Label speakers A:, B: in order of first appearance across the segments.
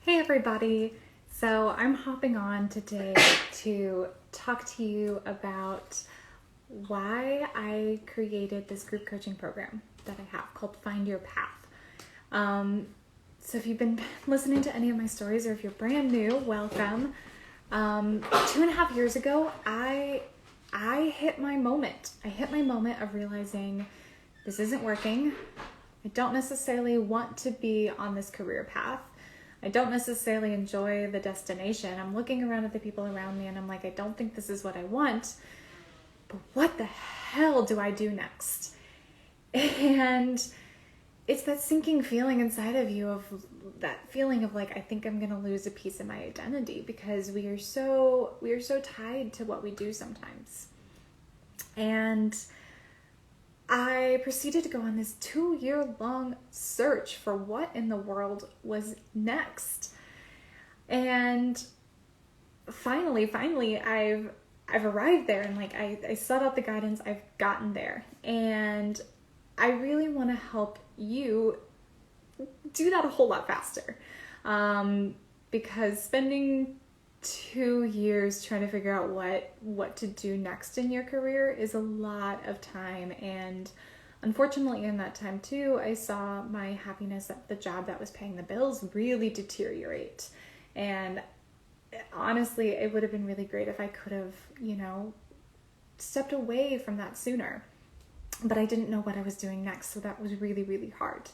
A: Hey everybody! So I'm hopping on today to talk to you about why I created this group coaching program that I have called Find Your Path. So if you've been listening to any of my stories or if you're brand new, welcome. 2.5 years ago, I hit my moment. I hit my moment of realizing this isn't working. I don't necessarily want to be on this career path. I don't necessarily enjoy the destination. I'm looking around at the people around me and I'm like, I don't think this is what I want, but what the hell do I do next? And it's that sinking feeling inside of you of that feeling of like, I think I'm going to lose a piece of my identity because we are so tied to what we do sometimes. And I proceeded to go on this 2-year-long search for what in the world was next. And finally, I've arrived there and like I sought out the guidance, I've gotten there. And I really want to help you do that a whole lot faster. Because spending 2 years trying to figure out what to do next in your career is a lot of time, and unfortunately in that time too I saw my happiness at the job that was paying the bills really deteriorate. And honestly, it would have been really great if I could have, stepped away from that sooner, but I didn't know what I was doing next, so that was really, really hard.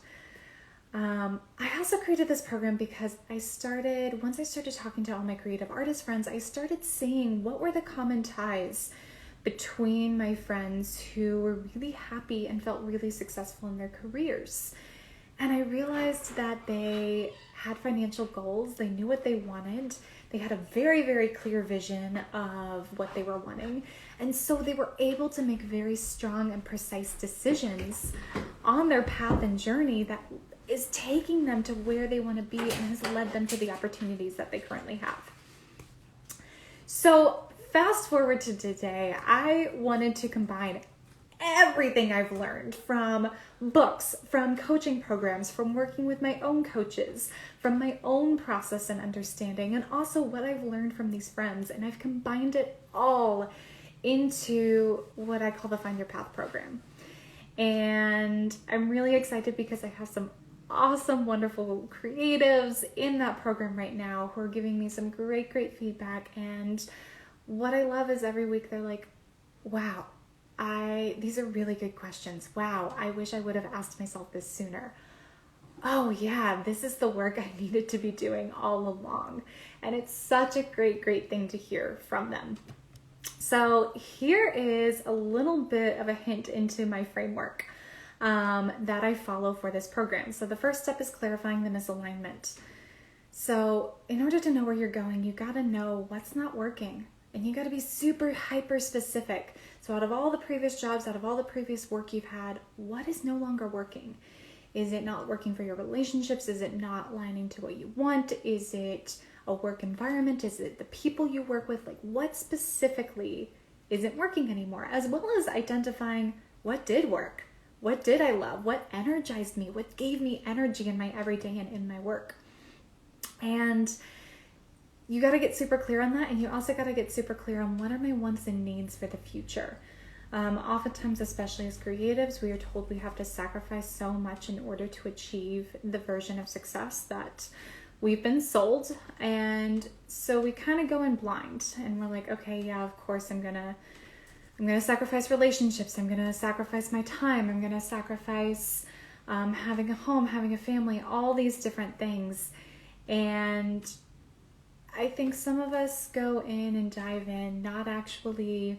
A: I also created this program because once I started talking to all my creative artist friends, I started seeing what were the common ties between my friends who were really happy and felt really successful in their careers. And I realized that they had financial goals, they knew what they wanted, they had a very, very clear vision of what they were wanting, and so they were able to make very strong and precise decisions on their path and journey that is taking them to where they want to be and has led them to the opportunities that they currently have. So fast forward to today, I wanted to combine everything I've learned from books, from coaching programs, from working with my own coaches, from my own process and understanding, and also what I've learned from these friends, and I've combined it all into what I call the Find Your Path program. And I'm really excited because I have some awesome, wonderful creatives in that program right now who are giving me some great feedback. And what I love is every week they're like, wow, these are really good questions. Wow, I wish I would have asked myself this sooner. Oh yeah, this is the work I needed to be doing all along. And it's such a great thing to hear from them. So here is a little bit of a hint into my framework that I follow for this program. So the first step is clarifying the misalignment. So in order to know where you're going, you got to know what's not working, and you got to be super hyper specific. So out of all the previous jobs, out of all the previous work you've had, what is no longer working? Is it not working for your relationships? Is it not aligning to what you want? Is it a work environment? Is it the people you work with? Like, what specifically isn't working anymore? As well as identifying what did work. What did I love? What energized me? What gave me energy in my everyday and in my work? And you got to get super clear on that. And you also got to get super clear on what are my wants and needs for the future. Oftentimes, especially as creatives, we are told we have to sacrifice so much in order to achieve the version of success that we've been sold. And so we kind of go in blind and we're like, okay, yeah, of course I'm going to sacrifice relationships. I'm going to sacrifice my time. I'm going to sacrifice having a home, having a family, all these different things. And I think some of us go in and dive in, not actually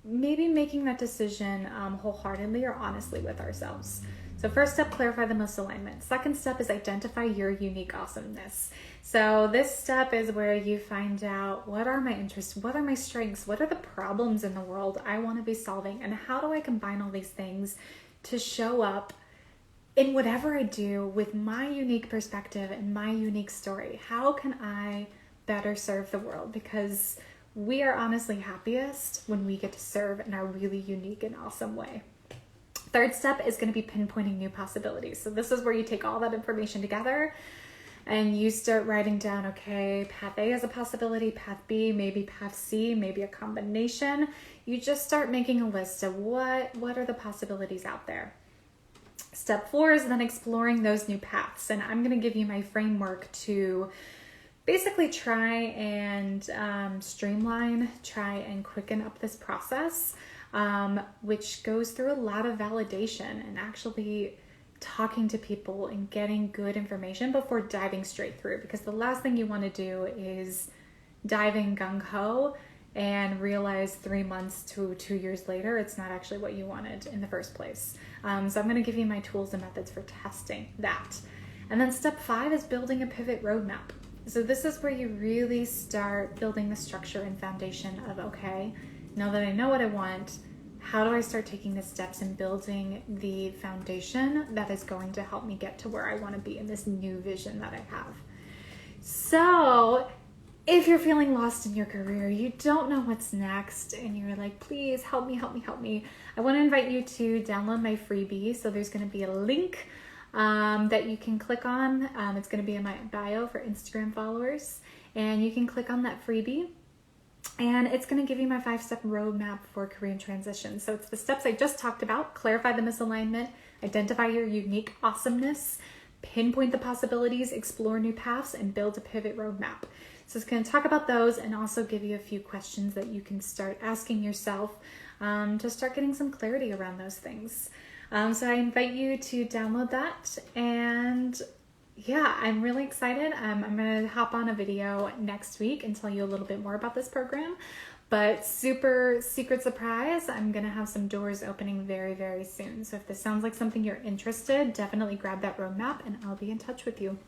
A: maybe making that decision wholeheartedly or honestly with ourselves. So first step, clarify the misalignment. Second step is identify your unique awesomeness. So this step is where you find out, what are my interests? What are my strengths? What are the problems in the world I want to be solving? And how do I combine all these things to show up in whatever I do with my unique perspective and my unique story? How can I better serve the world? Because we are honestly happiest when we get to serve in our really unique and awesome way. Third step is going to be pinpointing new possibilities. So this is where you take all that information together and you start writing down, okay, path A is a possibility, path B, maybe path C, maybe a combination. You just start making a list of what are the possibilities out there. Step 4 is then exploring those new paths. And I'm going to give you my framework to basically try and streamline, try and quicken up this process, which goes through a lot of validation and actually talking to people and getting good information before diving straight through. Because the last thing you want to do is dive in gung-ho and realize 3 months to 2 years later it's not actually what you wanted in the first place. So I'm going to give you my tools and methods for testing that. And then step 5 is building a pivot roadmap. So this is where you really start building the structure and foundation of, okay, now that I know what I want, how do I start taking the steps and building the foundation that is going to help me get to where I want to be in this new vision that I have? So if you're feeling lost in your career, you don't know what's next, and you're like, please help me, help me, help me, I want to invite you to download my freebie. So there's going to be a link that you can click on. It's going to be in my bio for Instagram followers, and you can click on that freebie, and it's going to give you my 5-step roadmap for career transition. So it's the steps I just talked about: clarify the misalignment, identify your unique awesomeness, pinpoint the possibilities, explore new paths, and build a pivot roadmap. So it's going to talk about those and also give you a few questions that you can start asking yourself to start getting some clarity around those things. So I invite you to download that, and yeah, I'm really excited. I'm going to hop on a video next week and tell you a little bit more about this program, but super secret surprise, I'm going to have some doors opening very, very soon. So if this sounds like something you're interested, definitely grab that roadmap and I'll be in touch with you.